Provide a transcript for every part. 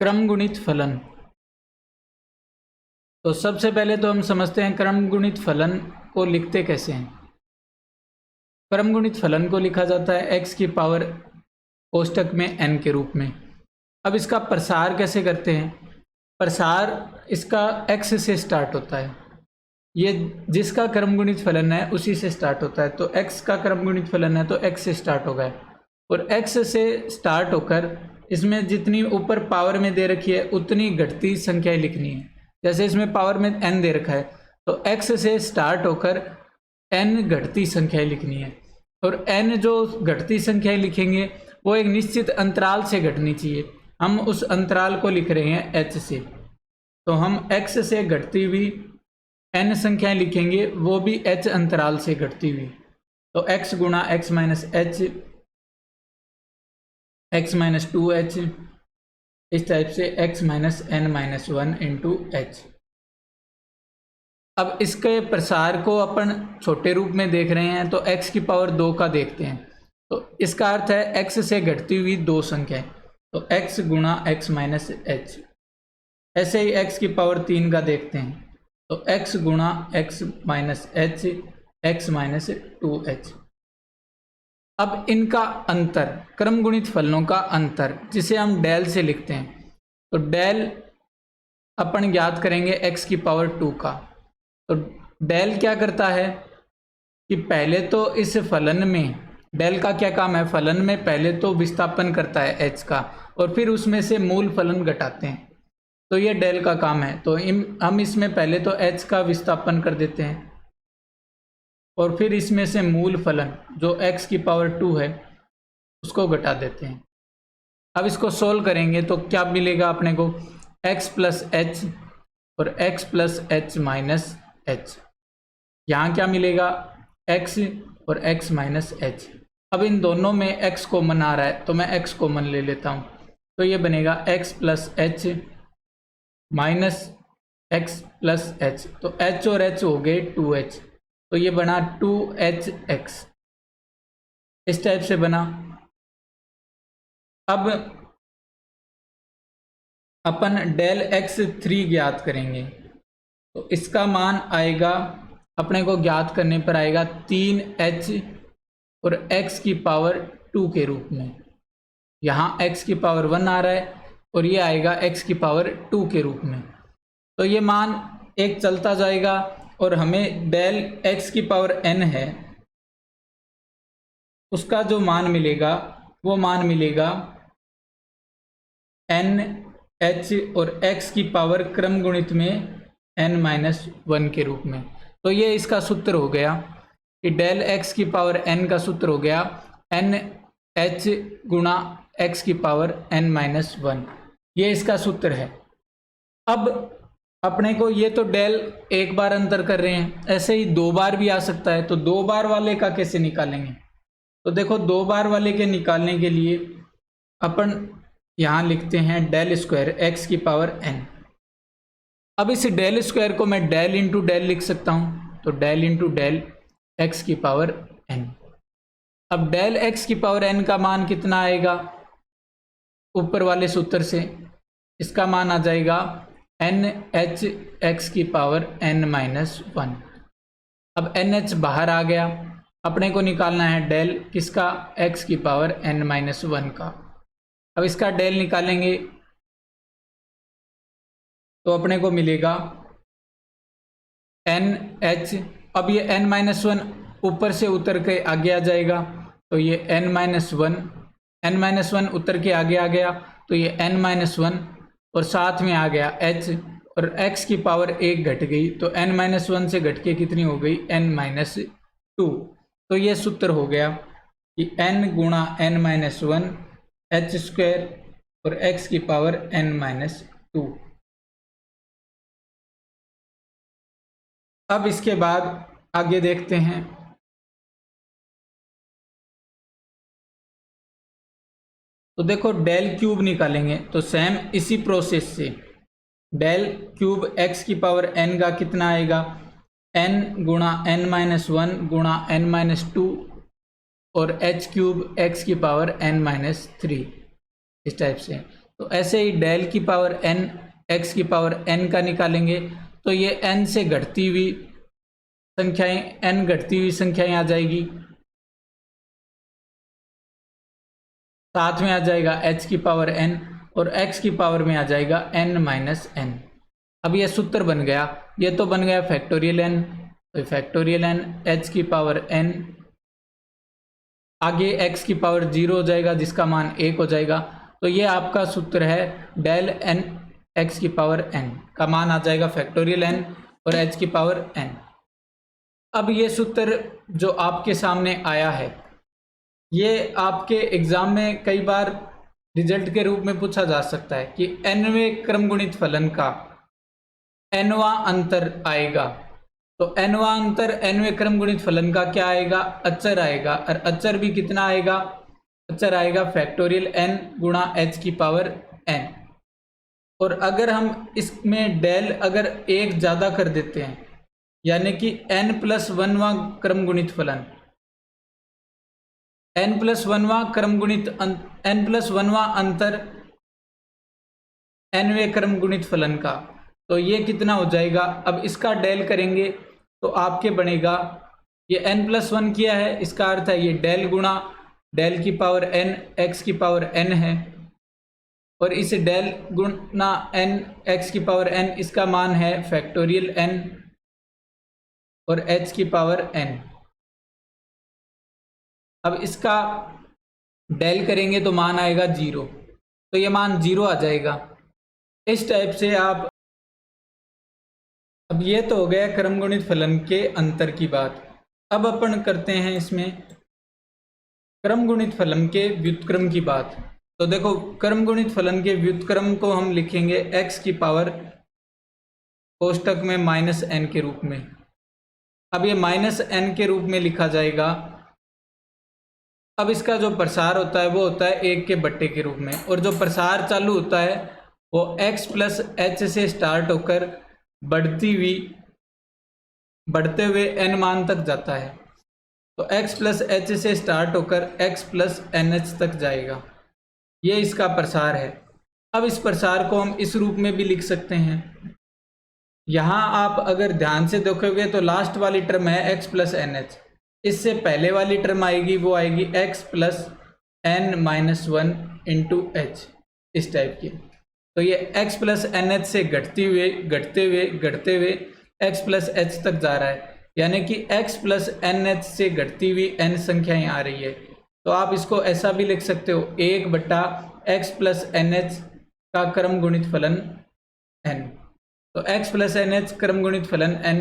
क्रम गुणित फलन। तो सबसे पहले तो हम समझते हैं क्रम गुणित फलन को लिखते कैसे हैं। क्रम गुणित फलन को लिखा जाता है x की पावर कोष्टक में n के रूप में। अब इसका प्रसार कैसे करते हैं? प्रसार इसका x से स्टार्ट होता है, ये जिसका क्रम गुणित फलन है उसी से स्टार्ट होता है। तो x का क्रम गुणित फलन है तो x से स्टार्ट होगा, और x से स्टार्ट होकर इसमें जितनी ऊपर पावर में दे रखी है उतनी घटती संख्याएं लिखनी है। जैसे इसमें पावर में n दे रखा है तो x से स्टार्ट होकर n घटती संख्याएं लिखनी है, और n जो घटती संख्याएं लिखेंगे वो एक निश्चित अंतराल से घटनी चाहिए। हम उस अंतराल को लिख रहे हैं h से, तो हम x से घटती हुई n संख्याएं लिखेंगे, वो भी h अंतराल से घटती हुई। तो x गुणा x minus h, x minus 2h, इस टाइप से x minus n minus 1 into h। अब इसके प्रसार को अपन छोटे रूप में देख रहे हैं तो x की पावर 2 का देखते हैं, तो इसका अर्थ है x से घटती हुई दो संख्याएं, तो x गुणा x माइनस h। ऐसे ही x की पावर 3 का देखते हैं तो x गुणा x minus h, x minus 2h। अब इनका अंतर, क्रम गुणित फलनों का अंतर जिसे हम डेल से लिखते हैं, तो डेल अपन ज्ञात करेंगे x की पावर 2 का। तो डेल क्या करता है कि पहले तो इस फलन में, डेल का क्या काम है, फलन में पहले तो विस्थापन करता है h का और फिर उसमें से मूल फलन घटाते हैं, तो ये डेल का काम है। तो हम इसमें पहले तो h का विस्थापन कर देते हैं और फिर इसमें से मूल फलन जो x की पावर 2 है उसको घटा देते हैं। अब इसको सोल्व करेंगे तो क्या मिलेगा अपने को, x प्लस h और x plus h minus h। यहाँ क्या मिलेगा, x और x माइनस h। अब इन दोनों में x कॉमन आ रहा है तो मैं x कॉमन ले लेता हूँ, तो ये बनेगा x plus h minus x plus h। तो h और h हो गए 2h, तो ये बना 2hx, इस टाइप से बना। अब अपन डेल x3 ज्ञात करेंगे, तो इसका मान आएगा अपने को ज्ञात करने पर आएगा 3h और x की पावर 2 के रूप में। यहाँ x की पावर 1 आ रहा है और ये आएगा x की पावर 2 के रूप में। तो ये मान एक चलता जाएगा और हमें डेल x की पावर n है उसका जो मान मिलेगा वो मान मिलेगा n h और x की पावर क्रम गुणित में n माइनस 1 के रूप में। तो ये इसका सूत्र हो गया कि डेल x की पावर n का सूत्र हो गया n h गुणा x की पावर n माइनस 1, ये इसका सूत्र है। अब अपने को ये तो डेल एक बार अंतर कर रहे हैं, ऐसे ही 2 बार भी आ सकता है, तो 2 बार वाले का कैसे निकालेंगे? तो देखो 2 बार वाले के निकालने के लिए अपन यहाँ लिखते हैं डेल स्क्वायर x की पावर n। अब इस डेल स्क्वायर को मैं डेल इंटू डेल लिख सकता हूँ, तो डेल इंटू डेल x की पावर n। अब डेल x की पावर n का मान कितना आएगा, ऊपर वाले सूत्र से इसका मान आ जाएगा n h x की पावर n माइनस 1। अब n h बाहर आ गया, अपने को निकालना है डेल किसका, x की पावर n माइनस 1 का। अब इसका डेल निकालेंगे तो अपने को मिलेगा n h। अब ये n माइनस 1 ऊपर से उतर के आगे आ जाएगा, तो ये n माइनस 1 उतर के आगे आ गया, तो ये n माइनस 1 और साथ में आ गया h और x की पावर 1 घट गई, तो n माइनस 1 से घट के कितनी हो गई, n माइनस 2। तो ये सूत्र हो गया कि n गुणा n माइनस 1 h स्क्वायर और x की पावर n माइनस 2। अब इसके बाद आगे देखते हैं। तो देखो डेल क्यूब निकालेंगे, तो सेम इसी प्रोसेस से डेल क्यूब x की पावर n का कितना आएगा, n गुणा n माइनस 1 गुणा n माइनस 2 और h क्यूब x की पावर n माइनस 3, इस टाइप से। तो ऐसे ही डेल की पावर n x की पावर n का निकालेंगे तो ये n से घटती हुई संख्याएं, n घटती हुई संख्याएं आ जाएगी, साथ में आ जाएगा h की पावर n और x की पावर में आ जाएगा n माइनस n। अब यह सूत्र बन गया, ये तो बन गया फैक्टोरियल n, तो फैक्टोरियल n h की पावर n, आगे x की पावर 0 हो जाएगा जिसका मान 1 हो जाएगा। तो ये आपका सूत्र है डेल n x की पावर n का मान आ जाएगा फैक्टोरियल n और h की पावर n। अब ये सूत्र जो आपके सामने आया है ये आपके एग्जाम में कई बार रिजल्ट के रूप में पूछा जा सकता है कि nवें क्रम गुणित फलन का nवां अंतर आएगा। तो nवां अंतर nवें क्रम गुणित फलन का क्या आएगा, अचर आएगा, और अचर भी कितना आएगा, अचर आएगा फैक्टोरियल n गुणा h की पावर n। और अगर हम इसमें डेल अगर एक ज़्यादा कर देते हैं यानी कि n+1वां क्रम गुणित फलन, n+1वां क्रम गुणित n+1वां अंतर nवें क्रम गुणित फलन का, तो ये कितना हो जाएगा। अब इसका डेल करेंगे तो आपके बनेगा, ये n+1 किया है इसका अर्थ है ये डेल गुणा डेल की पावर n x की पावर n है, और इस डेल गुणा n x की पावर n इसका मान है फैक्टोरियल n और h की पावर n। अब इसका डेल करेंगे तो मान आएगा 0, तो ये मान 0 आ जाएगा। इस टाइप से आप, अब ये तो हो गया क्रम गुणित फलन के अंतर की बात। अब अपन करते हैं इसमें क्रम गुणित फलन के व्युत्क्रम की बात। तो देखो क्रम गुणित फलन के व्युत्क्रम को हम लिखेंगे x की पावर कोष्टक में -n के रूप में। अब ये -n के रूप में लिखा जाएगा। अब इसका जो प्रसार होता है वो होता है 1 के बट्टे के रूप में, और जो प्रसार चालू होता है वो x प्लस h से स्टार्ट होकर बढ़ते हुए n मान तक जाता है। तो x प्लस h से स्टार्ट होकर x प्लस nh तक जाएगा, ये इसका प्रसार है। अब इस प्रसार को हम इस रूप में भी लिख सकते हैं। यहाँ आप अगर ध्यान से देखोगे तो लास्ट वाली टर्म है x प्लस nh, इससे पहले वाली टर्म आएगी वो आएगी x plus n-1 into h, इस टाइप की। तो ये x प्लस nh से घटते हुए x प्लस h तक जा रहा है, यानी कि x प्लस nh से घटती हुई n संख्याएं आ रही है। तो आप इसको ऐसा भी लिख सकते हो 1/x प्लस nh का क्रम गुणित फलन n। तो x प्लस nh क्रम गुणित फलन n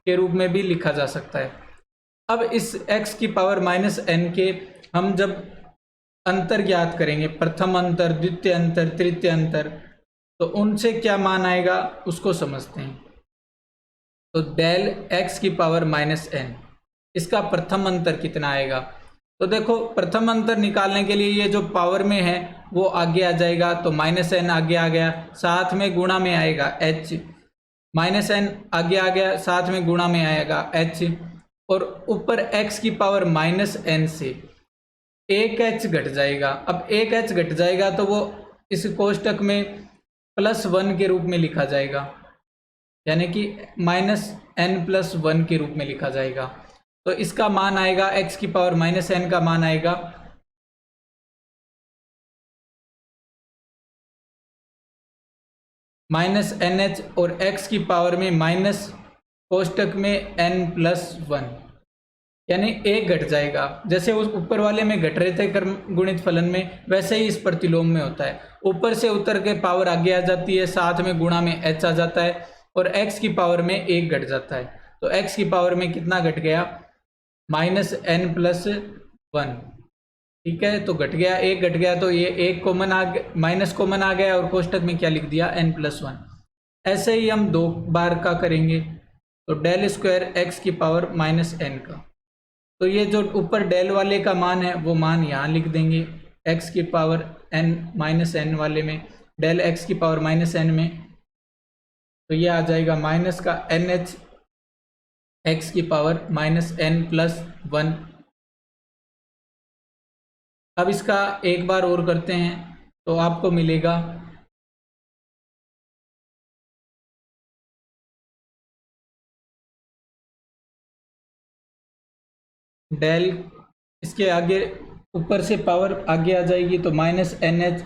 के रूप में भी लिखा जा सकता है। अब इस x की पावर -n के हम जब अंतर ज्ञात करेंगे, प्रथम अंतर, द्वितीय अंतर, तृतीय अंतर, तो उनसे क्या मान आएगा उसको समझते हैं। तो डेल x की पावर -n, इसका प्रथम अंतर कितना आएगा। तो देखो प्रथम अंतर निकालने के लिए ये जो पावर में है वो आगे आ जाएगा, तो -n आगे आ गया, साथ में गुणा में आएगा h, -n आगे आ गया, साथ में गुणा में आएगा h, और ऊपर x की पावर -n से एक h घट जाएगा। अब एक h घट जाएगा तो वो इस कोष्टक में +1 के रूप में लिखा जाएगा, यानी कि -n+1 के रूप में लिखा जाएगा। तो इसका मान आएगा x की पावर -n का मान आएगा -nh, और x की पावर में माइनस कोष्टक में n+1, यानी एक घट जाएगा। जैसे उस ऊपर वाले में घट रहे थे क्रम गुणित फलन में, वैसे ही इस प्रतिलोम में होता है। ऊपर से उतर के पावर आगे आ जाती है, साथ में गुणा में h आ जाता है, और x की पावर में एक घट जाता है। तो x की पावर में कितना घट गया, -n+1। ठीक है, तो घट गया, एक घट गया, तो ये एक कॉमन आ गया, माइनस कॉमन आ गया, और कोष्टक में क्या लिख दिया, n+1। ऐसे ही हम 2 बार का करेंगे, तो डेल स्क्वायर x की पावर -n का। तो ये जो ऊपर डेल वाले का मान है वो मान यहाँ लिख देंगे, x की पावर n वाले में, डेल x की पावर -n में, तो ये आ जाएगा माइनस का nh x की पावर -n+1। अब इसका एक बार और करते हैं, तो आपको मिलेगा डेल, इसके आगे ऊपर से पावर आगे आ जाएगी तो माइनस एन एच,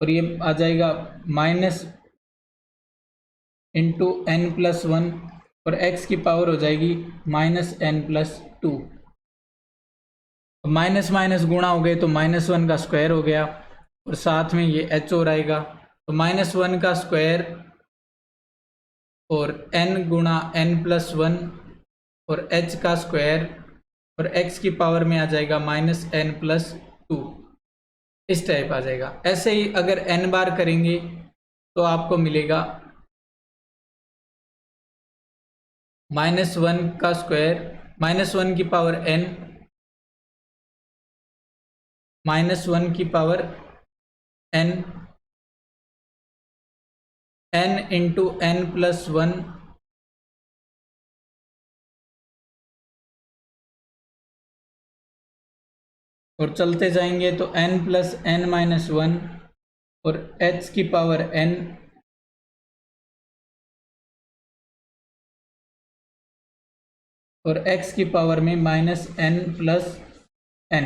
और ये आ जाएगा minus into n plus one, और x की पावर हो जाएगी minus n plus two. Minus minus गुणा हो गए तो माइनस वन का स्क्वायर हो गया, और साथ में ये h और आएगा, तो माइनस वन का स्क्वायर और n गुणा एन प्लस वन और h का स्क्वायर और x की पावर में आ जाएगा माइनस एन प्लस टू, इस टाइप आ जाएगा। ऐसे ही अगर n बार करेंगे तो आपको मिलेगा माइनस वन का स्क्वायर, माइनस वन की पावर n, माइनस वन की power n, n into n plus one, और चलते जाएंगे तो n plus n minus one, और h की पावर n, और x की पावर में माइनस एन प्लस एन,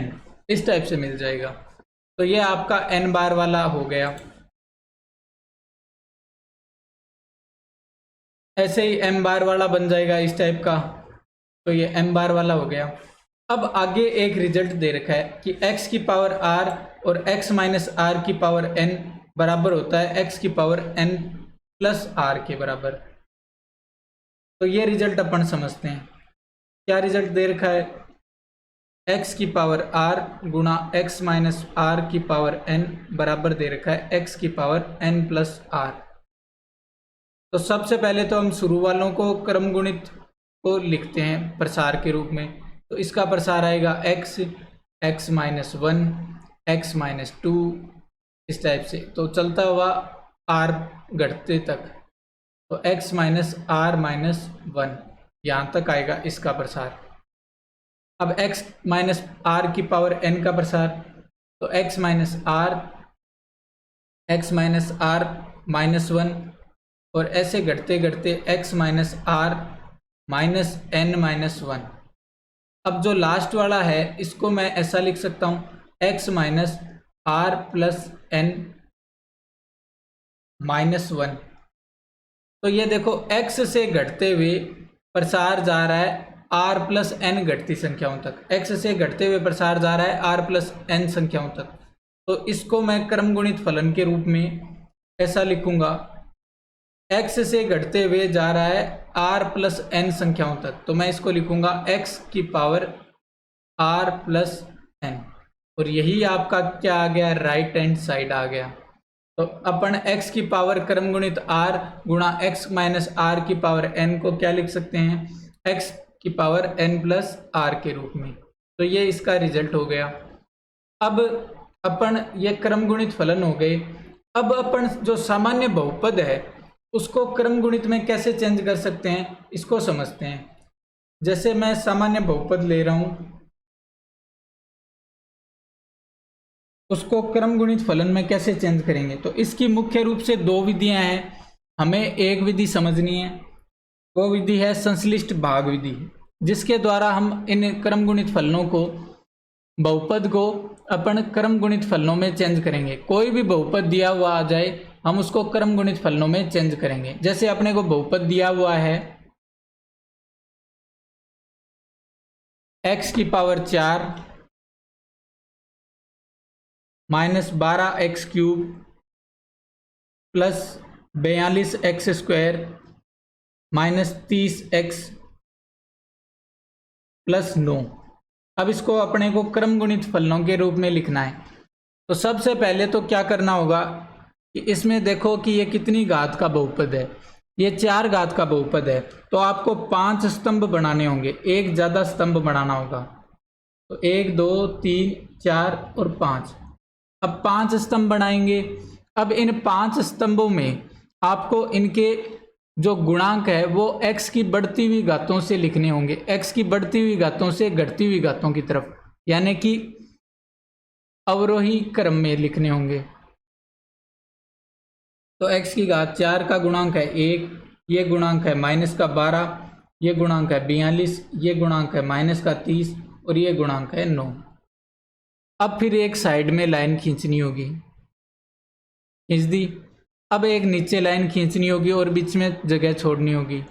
इस टाइप से मिल जाएगा। तो ये आपका n बार वाला हो गया। ऐसे ही m बार वाला बन जाएगा इस टाइप का, तो ये m बार वाला हो गया। अब आगे एक रिजल्ट दे रखा है कि x की पावर r और x माइनस आर की पावर n बराबर होता है x की पावर n प्लस r के बराबर। तो ये रिजल्ट अपन समझते हैं। क्या रिजल्ट दे रखा है, x की पावर r गुणा x माइनस आर की पावर n बराबर दे रखा है x की पावर n प्लस r। तो सबसे पहले तो हम शुरू वालों को क्रम गुणित को लिखते हैं प्रसार के रूप में। तो इसका प्रसार आएगा x, x minus one, x minus two, इस टाइप से। तो चलता हुआ r घटते तक, तो x minus r minus one, यहाँ तक आएगा इसका प्रसार। अब x माइनस आर की पावर n का प्रसार, तो x minus r minus one, और ऐसे घटते घटते x minus r minus n minus one. अब जो लास्ट वाला है इसको मैं ऐसा लिख सकता हूँ, x minus r plus n minus one. तो ये देखो x से घटते हुए प्रसार जा रहा है r प्लस एन घटती संख्याओं तक, x से घटते हुए प्रसार जा रहा है r प्लस एन संख्याओं तक। तो इसको मैं क्रम गुणित फलन के रूप में ऐसा लिखूंगा, x से घटते हुए जा रहा है r प्लस एन संख्याओं तक, तो मैं इसको लिखूंगा x की पावर r प्लस एन, और यही आपका क्या आ गया, राइट हैंड साइड आ गया। तो अपन x की पावर क्रम गुणित r गुणा x माइनस आर की पावर n को क्या लिख सकते हैं, x की पावर n प्लस r के रूप में। तो ये इसका रिजल्ट हो गया। अब अपन ये क्रम गुणित फलन हो गए। अब अपन जो सामान्य बहुपद है उसको क्रम गुणित में कैसे चेंज कर सकते हैं, इसको समझते हैं। जैसे मैं सामान्य बहुपद ले रहा हूं, उसको क्रम गुणित फलन में कैसे चेंज करेंगे, तो इसकी मुख्य रूप से दो विधियां हैं। हमें एक विधि समझनी है, वो विधि है संश्लिष्ट भाग विधि, जिसके द्वारा हम इन क्रम गुणित फलनों को, बहुपद को अपन क्रम गुणित फलनों में चेंज करेंगे। कोई भी बहुपद दिया हुआ आ जाए हम उसको क्रम गुणित फलनों में चेंज करेंगे। जैसे अपने को बहुपद दिया हुआ है x की power 4 minus 12x cube plus 42x square minus 30x plus 9। अब इसको अपने को क्रम गुणित फलनों के रूप में लिखना है। तो सबसे पहले तो क्या करना होगा कि इसमें देखो कि ये कितनी घात का बहुपद है, ये 4 घात का बहुपद है। तो आपको 5 स्तंभ बनाने होंगे, एक ज़्यादा स्तंभ बनाना होगा। तो 1 2 3 4 और 5। अब 5 स्तंभ बनाएंगे। अब इन 5 स्तंभों में आपको इनके जो गुणांक है वो x की बढ़ती हुई घातों से लिखने होंगे, x की बढ़ती हुई घातों से घटती हुई घातों की तरफ, यानी कि अवरोही क्रम में लिखने होंगे। तो x की घात 4 का गुणांक है 1, ये गुणांक है -12, ये गुणांक है 42, ये गुणांक है -30 और ये गुणांक है 9। अब फिर एक साइड में लाइन खींचनी होगी, खींच दी। अब एक नीचे लाइन खींचनी होगी और बीच में जगह छोड़नी होगी।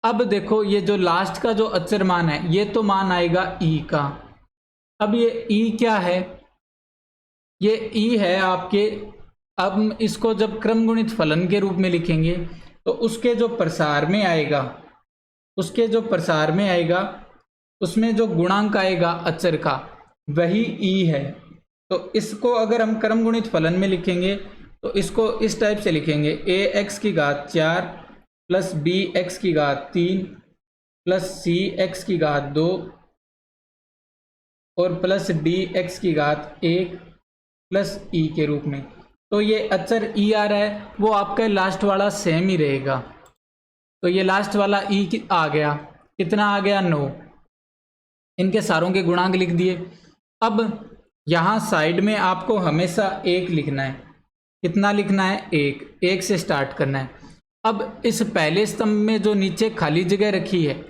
अब देखो ये जो लास्ट का जो अचर मान है, ये तो मान आएगा e का। अब ये e क्या है? ये e है आपके, अब इसको जब क्रम गुणित फलन के रूप में लिखेंगे तो उसके जो प्रसार में आएगा, उसमें जो गुणांक आएगा अचर का, वही e है। तो इसको अगर हम क्रम गुणित फलन में लिखेंगे तो इसको इस टाइप से लिखेंगे, ax की घात 4 प्लस bx की घात 3 प्लस cx की घात 2 और प्लस dx की घात 1 प्लस e के रूप में। तो ये अचर e आ रहा है, वो आपका लास्ट वाला सेम ही रहेगा। तो ये लास्ट वाला e आ गया, कितना आ गया 9। इनके सारों के गुणांक लिख दिए। अब यहाँ साइड में आपको हमेशा 1 लिखना है। कितना लिखना है? 1 से स्टार्ट करना है। अब इस पहले स्तंभ में जो नीचे खाली जगह रखी है,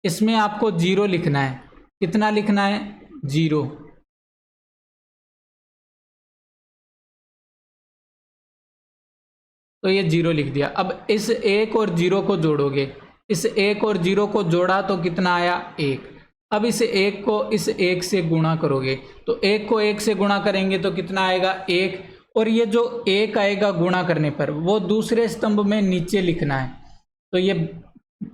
इसमें आपको 0 लिखना है। कितना लिखना है? 0। तो ये 0 लिख दिया। अब इस 1 और 0 को जोड़ोगे, इस 1 और 0 को जोड़ा तो कितना आया? 1। अब इस 1 को इस 1 से गुणा करोगे, तो 1 को 1 से गुणा करेंगे तो कितना आएगा? 1। और ये जो 1 आएगा गुणा करने पर, वो दूसरे स्तंभ में नीचे लिखना है। तो ये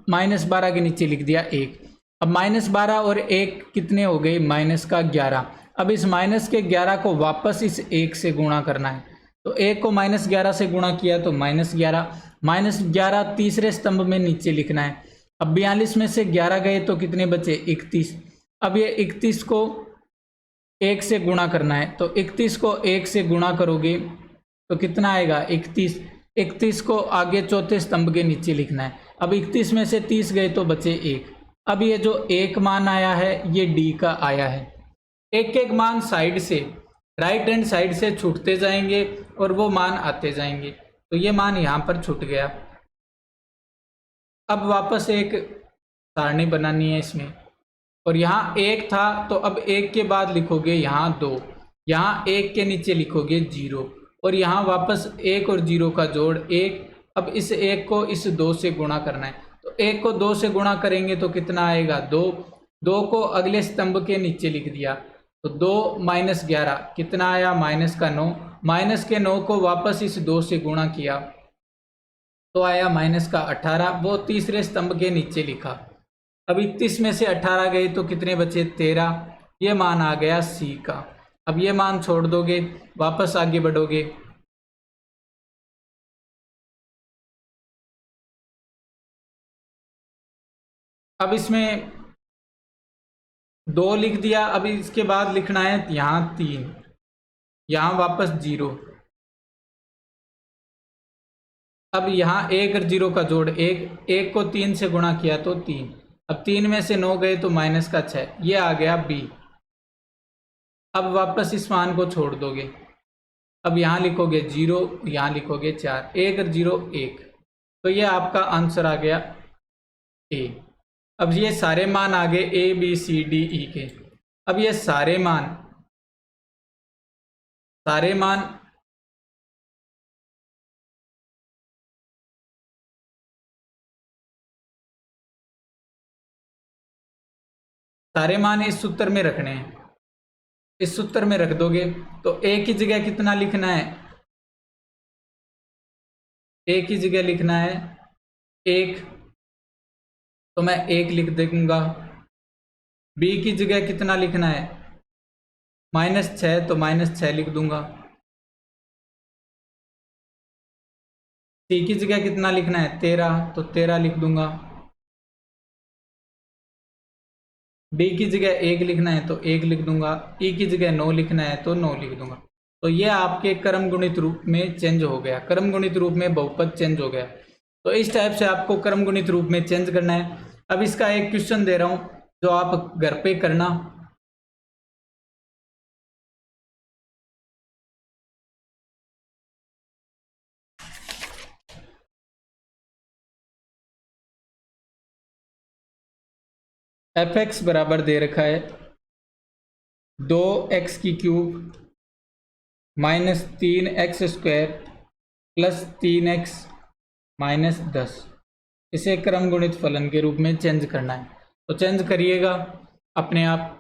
-12 के नीचे लिख दिया 1। अब -12 और 1 कितने हो गए? -11। अब इस -11 को वापस इस 1 से गुणा करना है। तो 1 को -11 से गुणा किया तो -11, -11 तीसरे स्तंभ में नीचे लिखना है। अब 42 में से 11 गए तो कितने बचे? 31। अब ये 31 को 1 से गुणा करना है, तो 31 को 1 से गुणा करोगे तो कितना आएगा? 31। 31 को आगे चौथे स्तंभ के नीचे लिखना है। अब 31 में से 30 गए तो बचे 1। अब ये जो 1 मान आया है, ये डी का आया है। एक एक मान साइड से, राइट हैंड साइड से छूटते जाएंगे और वो मान आते जाएंगे। तो ये मान यहाँ पर छूट गया। अब वापस एक सारणी बनानी है इसमें, और यहाँ 1 था तो अब 1 के बाद लिखोगे यहाँ 2, यहाँ 1 के नीचे लिखोगे 0 और यहाँ वापस 1 और 0 का जोड़ 1। अब इस 1 को इस 2 से गुणा करना है, तो 1 को 2 से गुणा करेंगे तो कितना आएगा? 2। 2 को अगले स्तंभ के नीचे लिख दिया, तो 2 -11 कितना आया? -9। -9 को वापस इस 2 से गुणा किया तो आया -18। वो तीसरे स्तंभ के नीचे लिखा। अब 31 में से 18 गए तो कितने बचे? 13। ये मान आ गया सी का। अब ये मान छोड़ दोगे, वापस आगे बढ़ोगे। अब इसमें 2 लिख दिया। अब इसके बाद लिखना है यहाँ 3, यहाँ वापस 0। अब यहाँ 1 और 0 का जोड़ 1, 1 को 3 से गुणा किया तो 3। अब 3 में से 9 गए तो -6, ये आ गया बी। अब वापस इस मान को छोड़ दोगे। अब यहाँ लिखोगे 0, यहाँ लिखोगे 4, 1 और 0 1। तो ये आपका आंसर आ गया ए। अब ये सारे मान आ गए A B C D E के। अब ये सारे मान इस सूत्र में रखने हैं। इस सूत्र में रख दोगे तो ए की जगह कितना लिखना है? ए की जगह लिखना है 1, तो मैं 1 लिख दूंगा। बी की जगह कितना लिखना है? -6, तो -6 लिख दूंगा। सी की जगह कितना लिखना है? 13, तो 13 लिख दूंगा। डी की जगह 1 लिखना है तो 1 लिख दूंगा। ई की जगह 9 लिखना है तो 9 लिख दूंगा। तो ये आपके क्रम गुणित रूप में चेंज हो गया, क्रम गुणित रूप में बहुपद चेंज हो गया। तो इस टाइप से आपको क्रम गुणित रूप में चेंज करना है। अब इसका एक क्वेश्चन दे रहा हूं जो आप घर पे करना। एफ एक्स बराबर दे रखा है 2x³ minus 3x² plus 3x minus 10। इसे क्रम गुणित फलन के रूप में चेंज करना है, तो चेंज करिएगा अपने आप।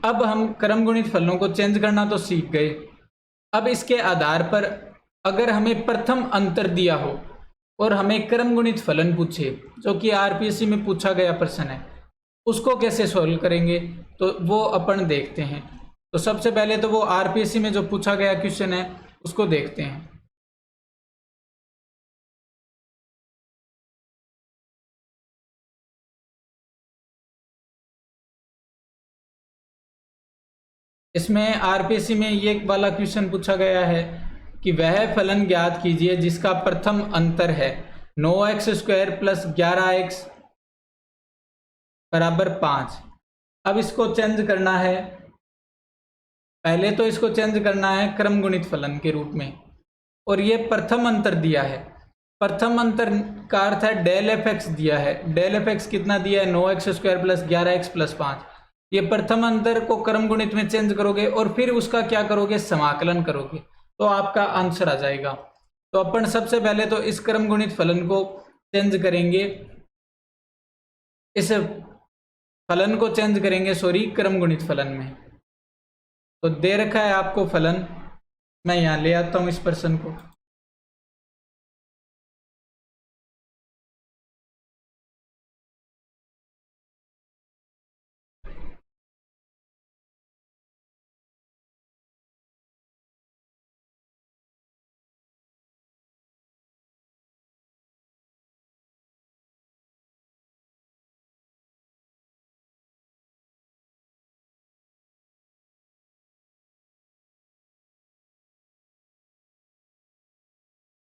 अब हम क्रम गुणित फलनों को चेंज करना तो सीख गए। अब इसके आधार पर अगर हमें प्रथम अंतर दिया हो और हमें क्रम गुणित फलन पूछे, जो कि आरपीएससी में पूछा गया प्रश्न है, उसको कैसे सॉल्व करेंगे तो वो अपन देखते हैं। तो सबसे पहले तो वो आरपीएससी में जो पूछा गया क्वेश्चन है उसको देखते हैं। इसमें आरपीएससी में ये वाला क्वेश्चन पूछा गया है कि वह फलन ज्ञात कीजिए जिसका प्रथम अंतर है 9x² प्लस 11x बराबर 5। अब इसको चेंज करना है, पहले तो इसको चेंज करना है क्रम गुणित फलन के रूप में, और ये प्रथम अंतर दिया है। प्रथम अंतर का अर्थ है डेल एफ एक्स दिया है। डेल एफ एक्स कितना दिया है 9x² प्लस 11x प्लस 5। ये प्रथम अंतर को क्रम गुणित में चेंज करोगे और फिर उसका क्या करोगे, समाकलन करोगे, तो आपका आंसर आ जाएगा। तो अपन सबसे पहले तो इस क्रम गुणित फलन को चेंज करेंगे, इस फलन को चेंज करेंगे क्रम गुणित फलन में। तो दे रखा है आपको फलन, मैं यहां ले आता हूं इस प्रश्न को।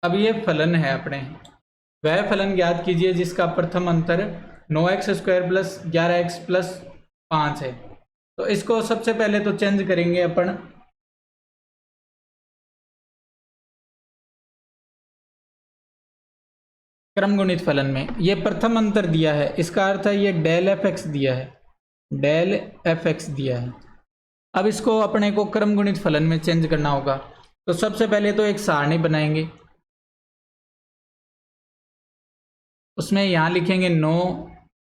अब ये फलन है अपने, वह फलन ज्ञात कीजिए जिसका प्रथम अंतर 9x² प्लस 11x प्लस 5 है। तो इसको सबसे पहले तो चेंज करेंगे अपन, क्रम गुणित फलन में। ये प्रथम अंतर दिया है, इसका अर्थ है ये डेल एफ एक्स दिया है, डेल एफ एक्स दिया है। अब इसको अपने को क्रम गुणित फलन में चेंज करना होगा। तो सबसे पहले तो एक सारणी बनाएंगे, उसमें यहाँ लिखेंगे 9,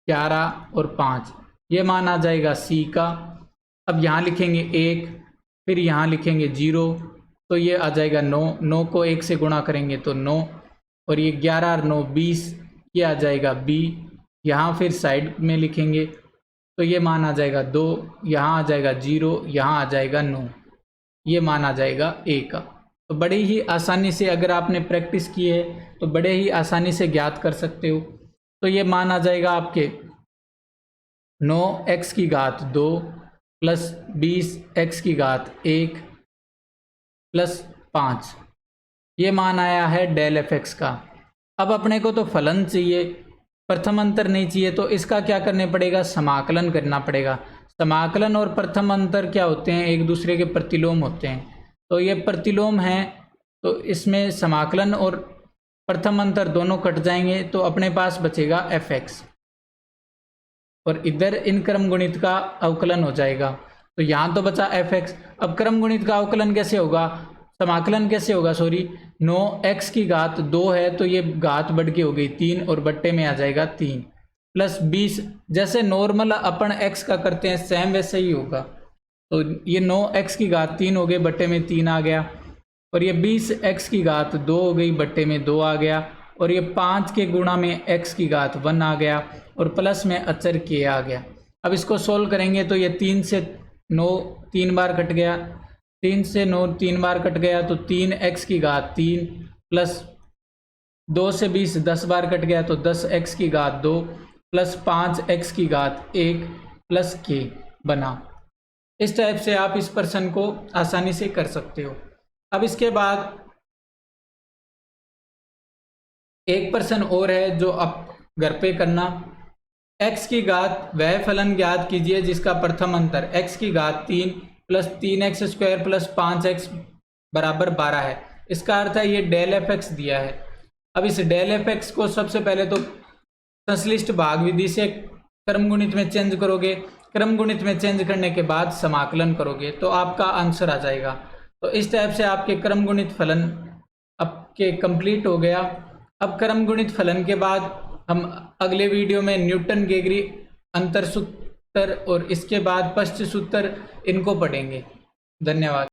11 और 5, ये मान आ जाएगा सी का। अब यहाँ लिखेंगे 1, फिर यहाँ लिखेंगे 0, तो ये आ जाएगा 9। 9 को 1 से गुणा करेंगे तो 9, और ये 11 और 9 20, ये आ जाएगा बी। यहाँ फिर साइड में लिखेंगे तो ये मान आ जाएगा 2, यहाँ आ जाएगा 0, यहाँ आ जाएगा 9, ये मान आ जाएगा ए का। तो बड़े ही आसानी से अगर आपने प्रैक्टिस की है तो बड़े ही आसानी से ज्ञात कर सकते हो। तो ये मान आ जाएगा आपके 9x² प्लस 20x1 प्लस 5, ये मान आया है डेल एफ एक्स का। अब अपने को तो फलन चाहिए, प्रथम अंतर नहीं चाहिए, तो इसका क्या करने पड़ेगा, समाकलन करना पड़ेगा। समाकलन और प्रथम अंतर क्या होते हैं, एक दूसरे के प्रतिलोम होते हैं। तो ये प्रतिलोम है, तो इसमें समाकलन और प्रथम अंतर दोनों कट जाएंगे, तो अपने पास बचेगा एफ एक्स, और इधर इन क्रम गुणित का अवकलन हो जाएगा। तो यहाँ तो बचा एफ एक्स। अब क्रम गुणित का अवकलन कैसे होगा, समाकलन कैसे होगा, 9x² है तो ये घात बढ़ के हो गई 3 और बट्टे में आ जाएगा 3 प्लस 20। जैसे नॉर्मल अपन x का करते हैं सेम वैसे ही होगा। तो ये 9x3 हो गए, बट्टे में 3 आ गया, और ये 20x2 हो गई, बट्टे में 2 आ गया, और ये 5 के गुणा में x1 आ गया, और प्लस में अचर k आ गया। अब इसको सोल्व करेंगे तो ये 3 से 9 3 बार कट गया, 3 से 9 3 बार कट गया, तो 3x3 प्लस 2 से 20 10 बार कट गया, तो 10x2 plus 5x1 plus k बना। इस टाइप से आप इस प्रश्न को आसानी से कर सकते हो। अब इसके बाद एक प्रश्न और है जो आप घर पे करना। x वह फलन ज्ञात कीजिए जिसका प्रथम अंतर x3 plus 3x² plus 5x बराबर 12 है। इसका अर्थ है ये डेल एफ एक्स दिया है। अब इस डेल एफ एक्स को सबसे पहले तो संश्लिष्ट भाग विधि से क्रम गुणित में चेंज करोगे, क्रम गुणित में चेंज करने के बाद समाकलन करोगे तो आपका आंसर आ जाएगा। तो इस टाइप से आपके क्रम गुणित फलन आपके कंप्लीट हो गया। अब क्रम गुणित फलन के बाद हम अगले वीडियो में न्यूटन गेगरी अंतर सूत्र और इसके बाद पश्च सूत्र इनको पढ़ेंगे। धन्यवाद।